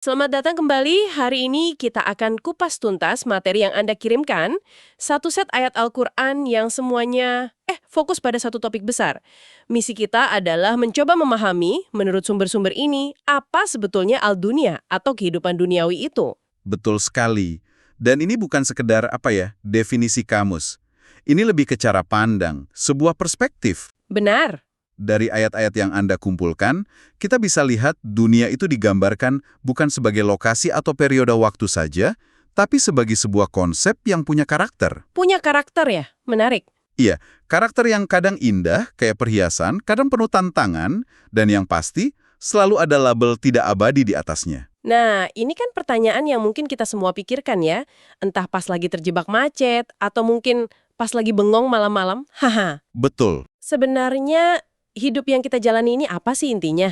Selamat datang kembali. Hari ini kita akan kupas tuntas materi yang Anda kirimkan. Satu set ayat Al-Quran yang semuanya fokus pada satu topik besar. Misi kita adalah mencoba memahami, menurut sumber-sumber ini, apa sebetulnya al-dunia atau kehidupan duniawi itu. Betul sekali. Dan ini bukan sekedar definisi kamus. Ini lebih ke cara pandang, sebuah perspektif. Benar. Dari ayat-ayat yang Anda kumpulkan, kita bisa lihat dunia itu digambarkan bukan sebagai lokasi atau periode waktu saja, tapi sebagai sebuah konsep yang punya karakter. Punya karakter ya? Menarik. Iya, karakter yang kadang indah, kayak perhiasan, kadang penuh tantangan, dan yang pasti, selalu ada label tidak abadi di atasnya. Nah, ini kan pertanyaan yang mungkin kita semua pikirkan ya. Entah pas lagi terjebak macet, atau mungkin pas lagi bengong malam-malam. Haha. Betul. Sebenarnya hidup yang kita jalani ini apa sih intinya?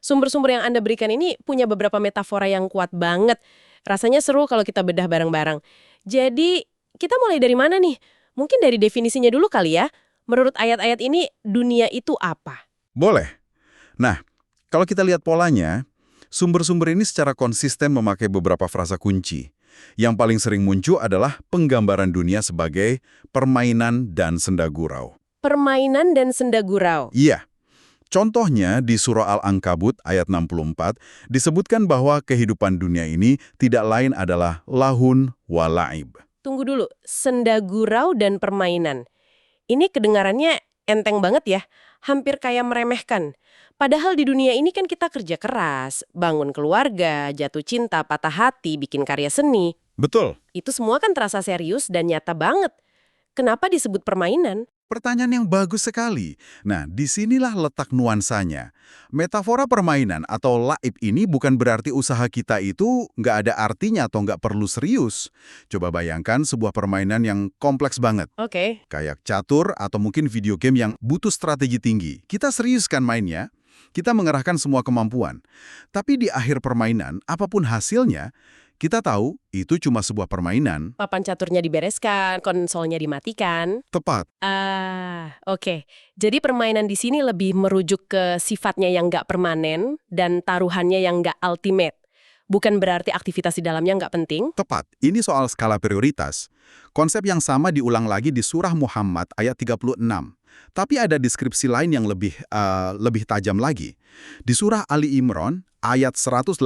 Sumber-sumber yang Anda berikan ini punya beberapa metafora yang kuat banget. Rasanya seru kalau kita bedah bareng-bareng. Jadi, kita mulai dari mana nih? Mungkin dari definisinya dulu kali ya. Menurut ayat-ayat ini, dunia itu apa? Boleh. Nah, kalau kita lihat polanya, sumber-sumber ini secara konsisten memakai beberapa frasa kunci. Yang paling sering muncul adalah penggambaran dunia sebagai permainan dan senda gurau. Permainan dan senda gurau. Iya. Contohnya di surah Al-Ankabut ayat 64 disebutkan bahwa kehidupan dunia ini tidak lain adalah lahun walaib. Tunggu dulu, senda gurau dan permainan. Ini kedengarannya enteng banget ya, hampir kayak meremehkan. Padahal di dunia ini kan kita kerja keras, bangun keluarga, jatuh cinta, patah hati, bikin karya seni. Betul. Itu semua kan terasa serius dan nyata banget. Kenapa disebut permainan? Pertanyaan yang bagus sekali. Nah, disinilah letak nuansanya. Metafora permainan atau laib ini bukan berarti usaha kita itu nggak ada artinya atau nggak perlu serius. Coba bayangkan sebuah permainan yang kompleks banget. Oke. Kayak catur atau mungkin video game yang butuh strategi tinggi. Kita serius kan mainnya? Kita mengerahkan semua kemampuan. Tapi di akhir permainan, apapun hasilnya, kita tahu itu cuma sebuah permainan. Papan caturnya dibereskan, konsolnya dimatikan. Tepat. Oke. Jadi permainan di sini lebih merujuk ke sifatnya yang nggak permanen dan taruhannya yang nggak ultimate. Bukan berarti aktivitas di dalamnya nggak penting. Tepat. Ini soal skala prioritas. Konsep yang sama diulang lagi di surah Muhammad ayat 36. Tapi ada deskripsi lain yang lebih tajam lagi. Di surah Ali Imran ayat 185,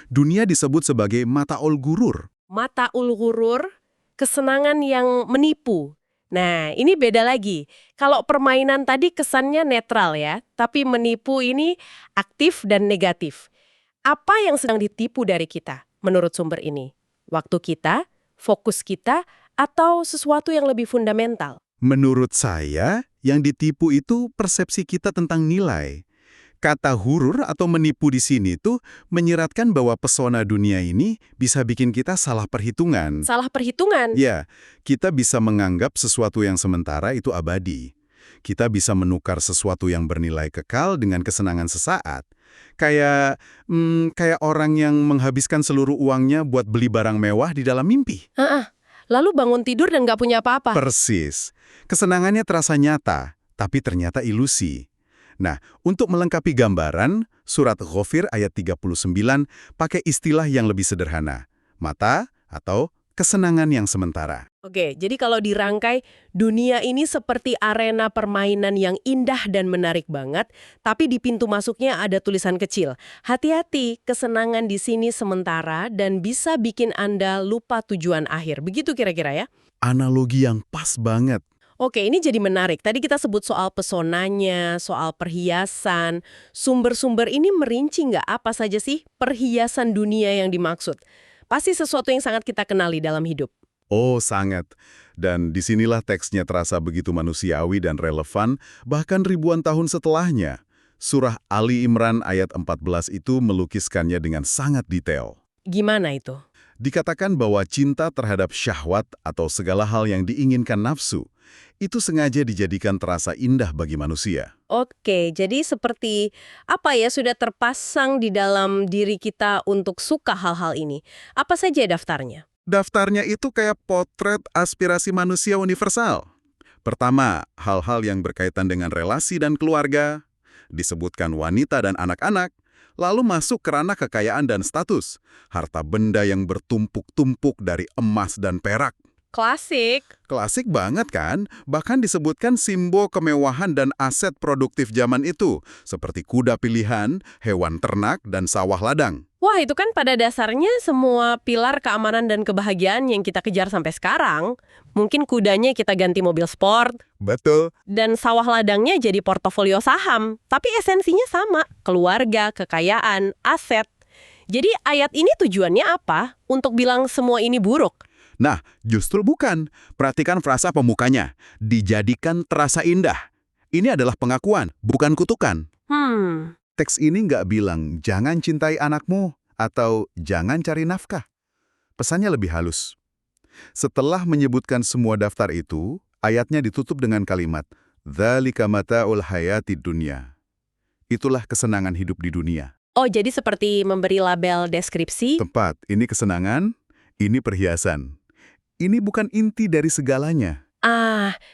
dunia disebut sebagai mata'ul gurur. Mata'ul ghurur, kesenangan yang menipu. Nah, ini beda lagi. Kalau permainan tadi kesannya netral ya, tapi menipu ini aktif dan negatif. Apa yang sedang ditipu dari kita menurut sumber ini? Waktu kita, fokus kita, atau sesuatu yang lebih fundamental? Menurut saya, yang ditipu itu persepsi kita tentang nilai. Kata hurur atau menipu di sini tuh menyiratkan bahwa pesona dunia ini bisa bikin kita salah perhitungan. Salah perhitungan? Ya, kita bisa menganggap sesuatu yang sementara itu abadi. Kita bisa menukar sesuatu yang bernilai kekal dengan kesenangan sesaat. Kayak orang yang menghabiskan seluruh uangnya buat beli barang mewah di dalam mimpi. Lalu bangun tidur dan nggak punya apa-apa. Persis. Kesenangannya terasa nyata, tapi ternyata ilusi. Nah, untuk melengkapi gambaran, surat Ghafir ayat 39 pakai istilah yang lebih sederhana. Mata atau kesenangan yang sementara. Oke, jadi kalau dirangkai, dunia ini seperti arena permainan yang indah dan menarik banget, tapi di pintu masuknya ada tulisan kecil. Hati-hati, kesenangan di sini sementara dan bisa bikin Anda lupa tujuan akhir. Begitu kira-kira ya? Analogi yang pas banget. Oke, ini jadi menarik. Tadi kita sebut soal pesonanya, soal perhiasan. Sumber-sumber ini merinci nggak apa saja sih perhiasan dunia yang dimaksud? Pasti sesuatu yang sangat kita kenali dalam hidup. Oh, sangat. Dan disinilah teksnya terasa begitu manusiawi dan relevan, bahkan ribuan tahun setelahnya. Surah Ali Imran ayat 14 itu melukiskannya dengan sangat detail. Gimana itu? Dikatakan bahwa cinta terhadap syahwat atau segala hal yang diinginkan nafsu, itu sengaja dijadikan terasa indah bagi manusia. Oke, jadi seperti apa ya sudah terpasang di dalam diri kita untuk suka hal-hal ini. Apa saja daftarnya? Daftarnya itu kayak potret aspirasi manusia universal. Pertama, hal-hal yang berkaitan dengan relasi dan keluarga, disebutkan wanita dan anak-anak, Lalu masuk ke ranah kekayaan dan status. Harta benda yang bertumpuk-tumpuk dari emas dan perak. Klasik. Klasik banget kan? Bahkan disebutkan simbol kemewahan dan aset produktif zaman itu, seperti kuda pilihan, hewan ternak, dan sawah ladang. Wah, itu kan pada dasarnya semua pilar keamanan dan kebahagiaan yang kita kejar sampai sekarang. Mungkin kudanya kita ganti mobil sport, Betul. dan sawah ladangnya jadi portofolio saham. Tapi esensinya sama, keluarga, kekayaan, aset. Jadi ayat ini tujuannya apa? Untuk bilang semua ini buruk? Nah, justru bukan. Perhatikan frasa pemukanya. Dijadikan terasa indah. Ini adalah pengakuan, bukan kutukan. Teks ini nggak bilang, jangan cintai anakmu, atau jangan cari nafkah. Pesannya lebih halus. Setelah menyebutkan semua daftar itu, ayatnya ditutup dengan kalimat, "Dzalika mata'ul hayatid dunya." Itulah kesenangan hidup di dunia. Oh, jadi seperti memberi label deskripsi? Tepat, ini kesenangan, ini perhiasan. Ini bukan inti dari segalanya.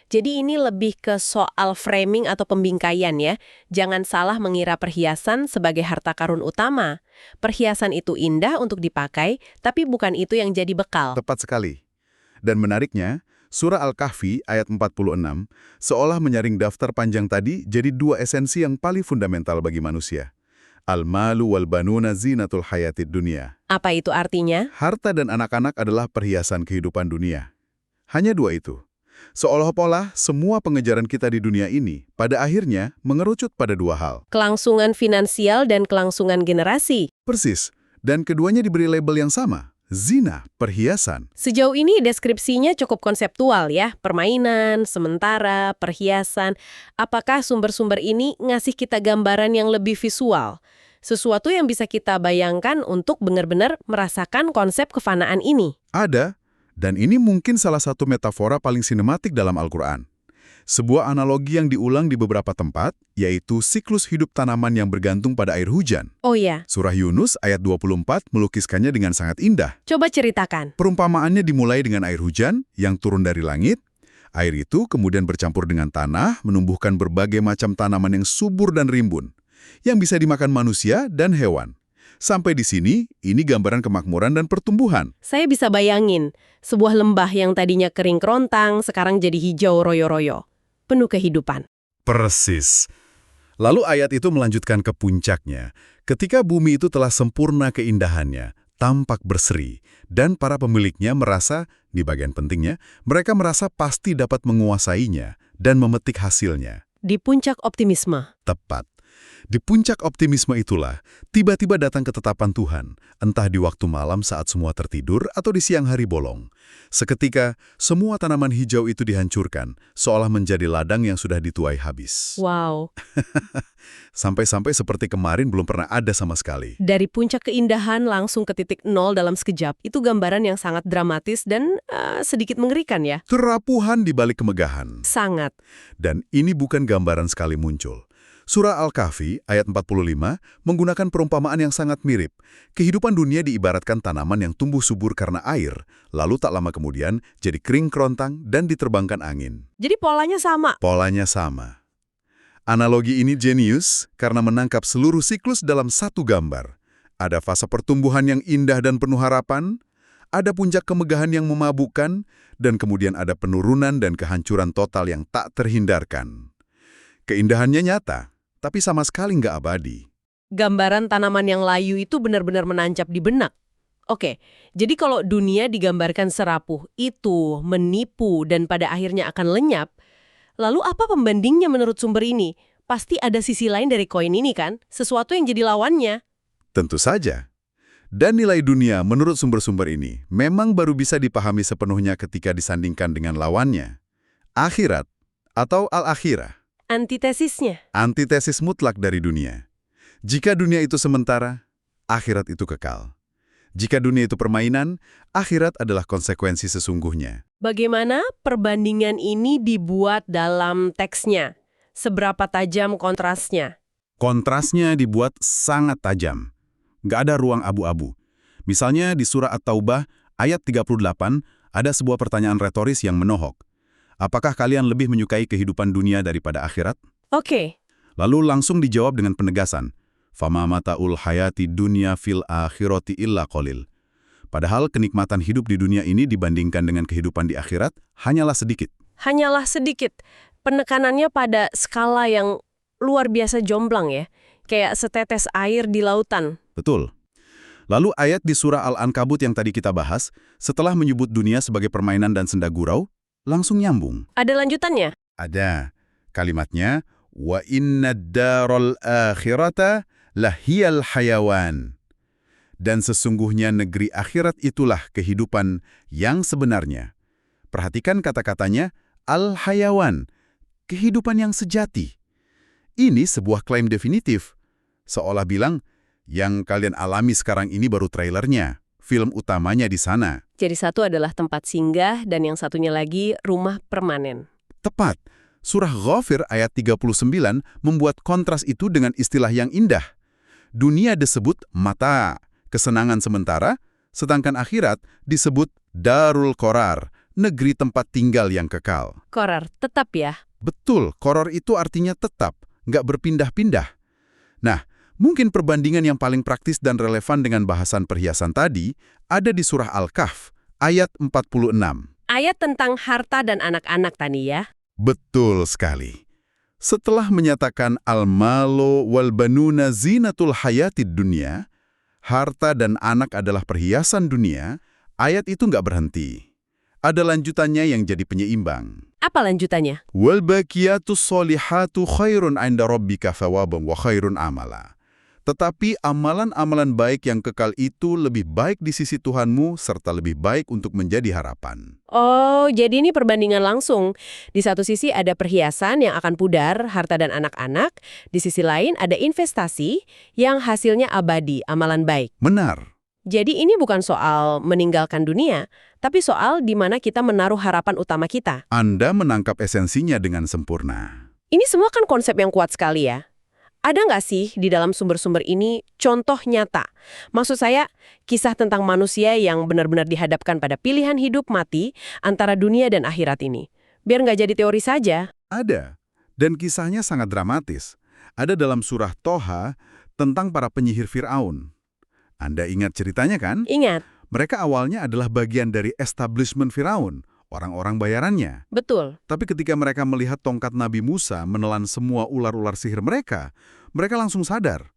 Jadi ini lebih ke soal framing atau pembingkaian ya. Jangan salah mengira perhiasan sebagai harta karun utama. Perhiasan itu indah untuk dipakai, tapi bukan itu yang jadi bekal. Tepat sekali. Dan menariknya, Surah Al-Kahfi ayat 46 seolah menyaring daftar panjang tadi jadi dua esensi yang paling fundamental bagi manusia. Al-malu wal banuna zinatul hayatid dunia. Apa itu artinya? Harta dan anak-anak adalah perhiasan kehidupan dunia. Hanya dua itu. Seolah-olah semua pengejaran kita di dunia ini pada akhirnya mengerucut pada dua hal. Kelangsungan finansial dan kelangsungan generasi. Persis. Dan keduanya diberi label yang sama. Zina, perhiasan. Sejauh ini deskripsinya cukup konseptual ya. Permainan, sementara, perhiasan. Apakah sumber-sumber ini ngasih kita gambaran yang lebih visual? Sesuatu yang bisa kita bayangkan untuk benar-benar merasakan konsep kefanaan ini. Ada, dan ini mungkin salah satu metafora paling sinematik dalam Al-Quran. Sebuah analogi yang diulang di beberapa tempat, yaitu siklus hidup tanaman yang bergantung pada air hujan. Oh ya, Surah Yunus ayat 24 melukiskannya dengan sangat indah. coba ceritakan. Perumpamaannya dimulai dengan air hujan yang turun dari langit. Air itu kemudian bercampur dengan tanah, menumbuhkan berbagai macam tanaman yang subur dan rimbun, yang bisa dimakan manusia dan hewan. Sampai di sini, ini gambaran kemakmuran dan pertumbuhan. Saya bisa bayangin, sebuah lembah yang tadinya kering kerontang, sekarang jadi hijau royo-royo. Penuh kehidupan. Persis. Lalu ayat itu melanjutkan ke puncaknya. Ketika bumi itu telah sempurna keindahannya, tampak berseri, dan para pemiliknya merasa, di bagian pentingnya, mereka merasa pasti dapat menguasainya dan memetik hasilnya. Di puncak optimisme. Tepat. Di puncak optimisme itulah, tiba-tiba datang ketetapan Tuhan, entah di waktu malam saat semua tertidur atau di siang hari bolong. Seketika, semua tanaman hijau itu dihancurkan, seolah menjadi ladang yang sudah dituai habis. Wow. Sampai-sampai seperti kemarin belum pernah ada sama sekali. Dari puncak keindahan langsung ke titik nol dalam sekejap. Itu gambaran yang sangat dramatis dan sedikit mengerikan ya. Kerapuhan di balik kemegahan. Sangat. Dan ini bukan gambaran sekali muncul. Surah Al-Kahfi ayat 45 menggunakan perumpamaan yang sangat mirip. Kehidupan dunia diibaratkan tanaman yang tumbuh subur karena air, lalu tak lama kemudian jadi kering kerontang dan diterbangkan angin. Jadi polanya sama. Polanya sama. Analogi ini jenius karena menangkap seluruh siklus dalam satu gambar. Ada fase pertumbuhan yang indah dan penuh harapan, ada puncak kemegahan yang memabukkan, dan kemudian ada penurunan dan kehancuran total yang tak terhindarkan. Keindahannya nyata, tapi sama sekali nggak abadi. Gambaran tanaman yang layu itu benar-benar menancap di benak. Oke, jadi kalau dunia digambarkan serapuh, itu menipu dan pada akhirnya akan lenyap, lalu apa pembandingnya menurut sumber ini? Pasti ada sisi lain dari koin ini kan? Sesuatu yang jadi lawannya. Tentu saja. Dan nilai dunia menurut sumber-sumber ini memang baru bisa dipahami sepenuhnya ketika disandingkan dengan lawannya. Akhirat atau al-akhirah. Antitesisnya. Antitesis mutlak dari dunia. Jika dunia itu sementara, akhirat itu kekal. Jika dunia itu permainan, akhirat adalah konsekuensi sesungguhnya. Bagaimana perbandingan ini dibuat dalam teksnya? Seberapa tajam kontrasnya? Kontrasnya dibuat sangat tajam. Nggak ada ruang abu-abu. Misalnya di surah At-Taubah ayat 38 ada sebuah pertanyaan retoris yang menohok. Apakah kalian lebih menyukai kehidupan dunia daripada akhirat? Oke. Lalu langsung dijawab dengan penegasan. Fama mata'ul hayati dunya fil akhirati illa qalil. Padahal kenikmatan hidup di dunia ini dibandingkan dengan kehidupan di akhirat hanyalah sedikit. Hanyalah sedikit. Penekanannya pada skala yang luar biasa jomplang ya. Kayak setetes air di lautan. Betul. Lalu ayat di surah Al-Ankabut yang tadi kita bahas, setelah menyebut dunia sebagai permainan dan senda gurau, langsung nyambung. Ada lanjutannya? Ada. Kalimatnya, wa inna daral akhirata lahiyal hayawan. Dan sesungguhnya negeri akhirat itulah kehidupan yang sebenarnya. Perhatikan kata-katanya, al-hayawan, kehidupan yang sejati. Ini sebuah klaim definitif. Seolah bilang, yang kalian alami sekarang ini baru trailernya. Film utamanya di sana. Jadi satu adalah tempat singgah dan yang satunya lagi rumah permanen. Tepat. Surah Ghafir ayat 39 membuat kontras itu dengan istilah yang indah. Dunia disebut mata, kesenangan sementara, sedangkan akhirat disebut darul qorar, negeri tempat tinggal yang kekal. Qorar, tetap ya? Betul, qorar itu artinya tetap, nggak berpindah-pindah. Nah, mungkin perbandingan yang paling praktis dan relevan dengan bahasan perhiasan tadi ada di surah Al-Kahf, ayat 46. Ayat tentang harta dan anak-anak tadi ya? Betul sekali. Setelah menyatakan al-malu wal banuna zinatul hayatid dunya, harta dan anak adalah perhiasan dunia, ayat itu nggak berhenti. Ada lanjutannya yang jadi penyeimbang. Apa lanjutannya? Wal baqiyatus sholihatu khairun 'inda rabbika thawaban wa khairun amala. Tetapi amalan-amalan baik yang kekal itu lebih baik di sisi Tuhanmu serta lebih baik untuk menjadi harapan. Oh, jadi ini perbandingan langsung. Di satu sisi ada perhiasan yang akan pudar, harta dan anak-anak. Di sisi lain ada investasi yang hasilnya abadi, amalan baik. Benar. Jadi ini bukan soal meninggalkan dunia, tapi soal di mana kita menaruh harapan utama kita. Anda menangkap esensinya dengan sempurna. Ini semua kan konsep yang kuat sekali ya. Ada nggak sih di dalam sumber-sumber ini contoh nyata? Maksud saya, kisah tentang manusia yang benar-benar dihadapkan pada pilihan hidup mati antara dunia dan akhirat ini. Biar nggak jadi teori saja. Ada. Dan kisahnya sangat dramatis. Ada dalam surah Toha tentang para penyihir Fir'aun. Anda ingat ceritanya kan? Ingat. Mereka awalnya adalah bagian dari establishment Firaun, orang-orang bayarannya. Betul. Tapi ketika mereka melihat tongkat Nabi Musa menelan semua ular-ular sihir mereka langsung sadar.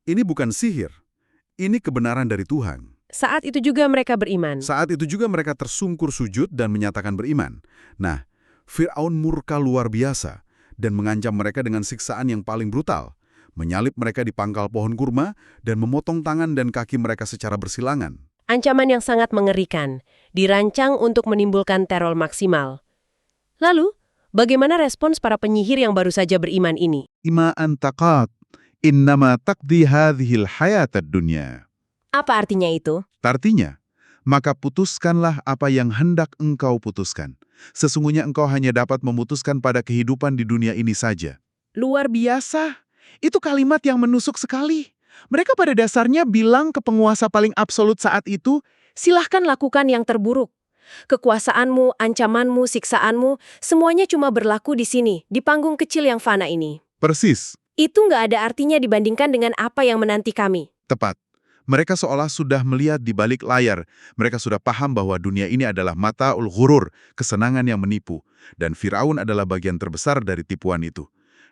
Ini bukan sihir, ini kebenaran dari Tuhan. Saat itu juga mereka beriman. Saat itu juga mereka tersungkur sujud dan menyatakan beriman. Nah, Fir'aun murka luar biasa dan mengancam mereka dengan siksaan yang paling brutal. Menyalip mereka di pangkal pohon kurma dan memotong tangan dan kaki mereka secara bersilangan. Ancaman yang sangat mengerikan, dirancang untuk menimbulkan teror maksimal. Lalu, bagaimana respons para penyihir yang baru saja beriman ini? Ima antaqat, innama taqdi hadhil hayatad dunya. Apa artinya itu? Artinya, maka putuskanlah apa yang hendak engkau putuskan. Sesungguhnya engkau hanya dapat memutuskan pada kehidupan di dunia ini saja. Luar Biasa. Itu kalimat yang menusuk sekali. Mereka pada dasarnya bilang ke penguasa paling absolut saat itu, silahkan lakukan yang terburuk. Kekuasaanmu, ancamanmu, siksaanmu, semuanya cuma berlaku di sini, di panggung kecil yang fana ini. Persis. Itu nggak ada artinya dibandingkan dengan apa yang menanti kami. Tepat. Mereka seolah sudah melihat di balik layar. Mereka sudah paham bahwa dunia ini adalah mata'ul ghurur, kesenangan yang menipu. Dan Firaun adalah bagian terbesar dari tipuan itu.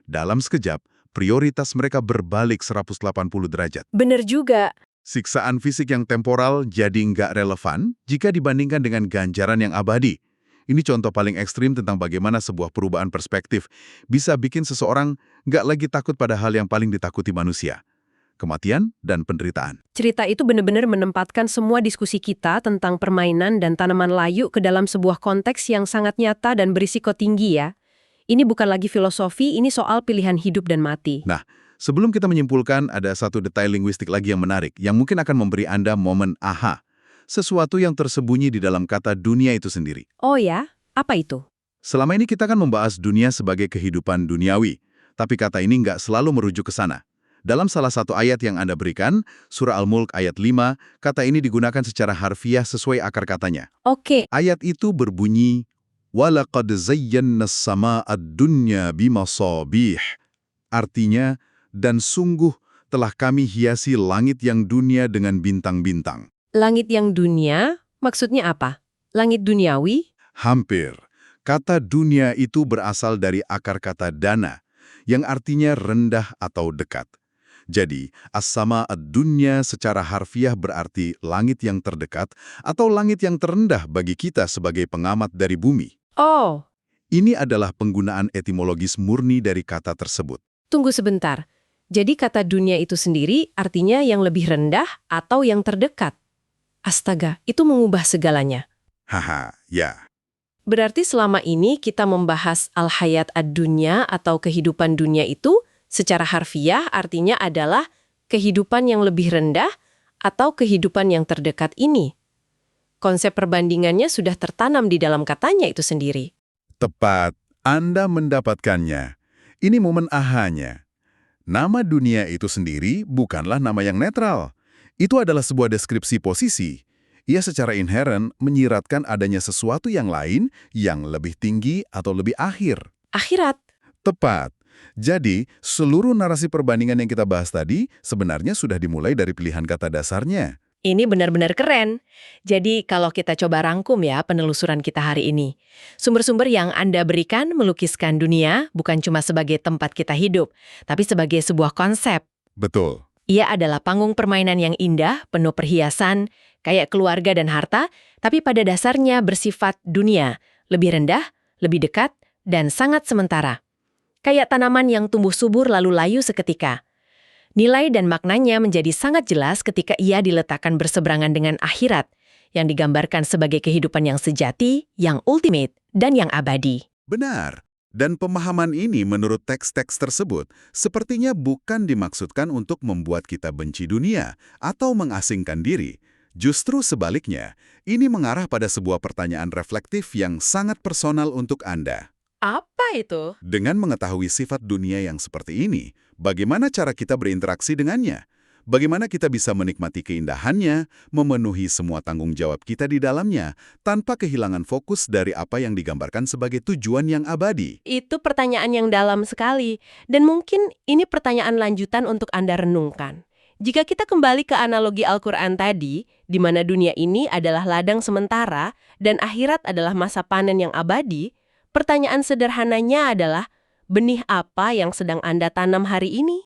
Dalam sekejap, prioritas mereka berbalik 180 derajat. Bener juga. Siksaan fisik yang temporal jadi nggak relevan jika dibandingkan dengan ganjaran yang abadi. Ini contoh paling ekstrim tentang bagaimana sebuah perubahan perspektif bisa bikin seseorang nggak lagi takut pada hal yang paling ditakuti manusia. Kematian dan penderitaan. Cerita itu benar-benar menempatkan semua diskusi kita tentang permainan dan tanaman layu ke dalam sebuah konteks yang sangat nyata dan berisiko tinggi ya. Ini bukan lagi filosofi, ini soal pilihan hidup dan mati. Nah, sebelum kita menyimpulkan, ada satu detail linguistik lagi yang menarik, yang mungkin akan memberi Anda momen aha. Sesuatu yang tersembunyi di dalam kata dunia itu sendiri. Oh ya? Apa itu? Selama ini kita kan membahas dunia sebagai kehidupan duniawi, tapi kata ini nggak selalu merujuk ke sana. Dalam salah satu ayat yang Anda berikan, surah Al-Mulk ayat 5, kata ini digunakan secara harfiah sesuai akar katanya. Oke. Ayat itu berbunyi, وَلَقَدْ زَيَّنَّا السَّمَاءَ الدُّنْيَا بِمَصَابِيحِ. Artinya, dan sungguh telah kami hiasi langit yang dunia dengan bintang-bintang. Langit yang dunia, maksudnya apa? Langit duniawi? Hampir. Kata dunia itu berasal dari akar kata dana, yang artinya rendah atau dekat. Jadi, as-sama ad-dunya secara harfiah berarti langit yang terdekat atau langit yang terendah bagi kita sebagai pengamat dari bumi. Oh, Ini adalah penggunaan etimologis murni dari kata tersebut. tunggu sebentar. Jadi kata dunia itu sendiri artinya yang lebih rendah atau yang terdekat. Astaga, itu mengubah segalanya. Haha, ya. Berarti selama ini kita membahas al-hayat ad-dunya atau kehidupan dunia itu secara harfiah artinya adalah kehidupan yang lebih rendah atau kehidupan yang terdekat ini. Konsep perbandingannya sudah tertanam di dalam katanya itu sendiri. Tepat, Anda mendapatkannya. Ini momen ahanya. Nama dunia itu sendiri bukanlah nama yang netral. Itu adalah sebuah deskripsi posisi. Ia secara inheren menyiratkan adanya sesuatu yang lain yang lebih tinggi atau lebih akhir. Akhirat. Tepat. Jadi, seluruh narasi perbandingan yang kita bahas tadi sebenarnya sudah dimulai dari pilihan kata dasarnya. Ini benar-benar keren. Jadi kalau kita coba rangkum ya penelusuran kita hari ini. Sumber-sumber yang Anda berikan melukiskan dunia bukan cuma sebagai tempat kita hidup, tapi sebagai sebuah konsep. Betul. Ia adalah panggung permainan yang indah, penuh perhiasan, kayak keluarga dan harta, tapi pada dasarnya bersifat dunia, lebih rendah, lebih dekat, dan sangat sementara. Kayak tanaman yang tumbuh subur lalu layu seketika. Nilai dan maknanya menjadi sangat jelas ketika ia diletakkan berseberangan dengan akhirat, yang digambarkan sebagai kehidupan yang sejati, yang ultimate, dan yang abadi. Benar. Dan pemahaman ini menurut teks-teks tersebut sepertinya bukan dimaksudkan untuk membuat kita benci dunia atau mengasingkan diri. Justru sebaliknya, ini mengarah pada sebuah pertanyaan reflektif yang sangat personal untuk Anda. Apa itu? Dengan mengetahui sifat dunia yang seperti ini, bagaimana cara kita berinteraksi dengannya? Bagaimana kita bisa menikmati keindahannya, memenuhi semua tanggung jawab kita di dalamnya, tanpa kehilangan fokus dari apa yang digambarkan sebagai tujuan yang abadi? Itu pertanyaan yang dalam sekali, dan mungkin ini pertanyaan lanjutan untuk Anda renungkan. Jika kita kembali ke analogi Al-Quran tadi, di mana dunia ini adalah ladang sementara dan akhirat adalah masa panen yang abadi, pertanyaan sederhananya adalah, benih apa yang sedang Anda tanam hari ini?